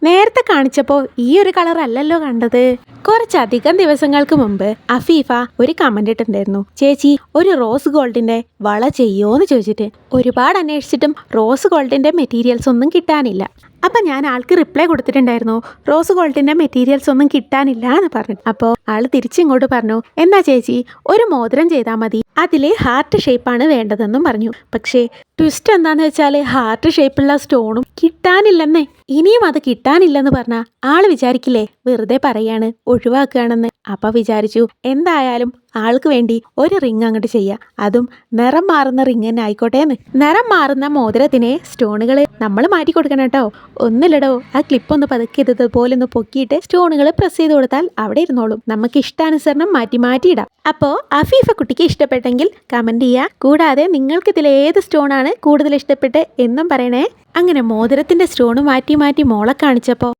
നേരത്തെ കാണിച്ചപ്പോൾ ഈ ഒരു കളർ അല്ലല്ലോ കണ്ടത്. കുറച്ചധികം ദിവസങ്ങൾക്ക് മുമ്പ് അഫീഫ ഒരു കമന്റ് ഇട്ടിട്ടുണ്ടായിരുന്നു, ചേച്ചി ഒരു റോസ് ഗോൾഡിന്റെ വള ചെയ്യോന്ന് ചോദിച്ചിട്ട്. ഒരുപാട് അന്വേഷിച്ചിട്ടും റോസ് ഗോൾഡിന്റെ മെറ്റീരിയൽസ് ഒന്നും കിട്ടാനില്ല. അപ്പം ഞാൻ ആൾക്ക് റിപ്ലൈ കൊടുത്തിട്ടുണ്ടായിരുന്നു, റോസ് ഗോൾഡിന്റെ മെറ്റീരിയൽസ് ഒന്നും കിട്ടാനില്ല എന്ന് പറഞ്ഞു. അപ്പോൾ ആൾ തിരിച്ചിങ്ങോട്ട് പറഞ്ഞു, എന്നാ ചേച്ചി ഒരു മോതിരം ചെയ്താൽ മതി, അതിൽ ഹാർട്ട് ഷേപ്പാണ് വേണ്ടതെന്നും പറഞ്ഞു. പക്ഷേ ട്വിസ്റ്റ് എന്താന്ന് വെച്ചാൽ ഹാർട്ട് ഷേപ്പുള്ള സ്റ്റോണും കിട്ടാനില്ലെന്നേ. ഇനിയും അത് കിട്ടാനില്ലെന്ന് പറഞ്ഞാൽ ആൾ വിചാരിക്കില്ലേ വെറുതെ പറയാണ്, ഒഴിവാക്കുകയാണെന്ന്. അപ്പം വിചാരിച്ചു എന്തായാലും ആൾക്ക് വേണ്ടി ഒരു റിങ് അങ്ങോട്ട് ചെയ്യാം, അതും നിറം മാറുന്ന റിങ് തന്നെ ആയിക്കോട്ടെ എന്ന്. നിറം മാറുന്ന മോതിരത്തിന് സ്റ്റോണുകൾ നമ്മൾ മാറ്റി കൊടുക്കണം കേട്ടോ. ഒന്നില്ലടോ, ആ ക്ലിപ്പ് ഒന്ന് പതുക്കിയതുപോലെ ഒന്ന് പൊക്കിയിട്ട് സ്റ്റോണുകൾ പ്രസ് ചെയ്ത് കൊടുത്താൽ അവിടെ ഇരുന്നോളും. നമുക്ക് ഇഷ്ടാനുസരണം മാറ്റി മാറ്റി ഇടാം. അപ്പോൾ അഫീഫ കുട്ടിക്ക് ഇഷ്ടപ്പെട്ടെങ്കിൽ കമൻറ്റ് ചെയ്യുക. കൂടാതെ നിങ്ങൾക്ക് ഇതിൽ ഏത് സ്റ്റോണാണ് കൂടുതൽ ഇഷ്ടപ്പെട്ട് എന്നും പറയണേ. അങ്ങനെ മോതിരത്തിൻ്റെ സ്റ്റോണ് മാറ്റി മാറ്റി മോളെ കാണിച്ചപ്പോൾ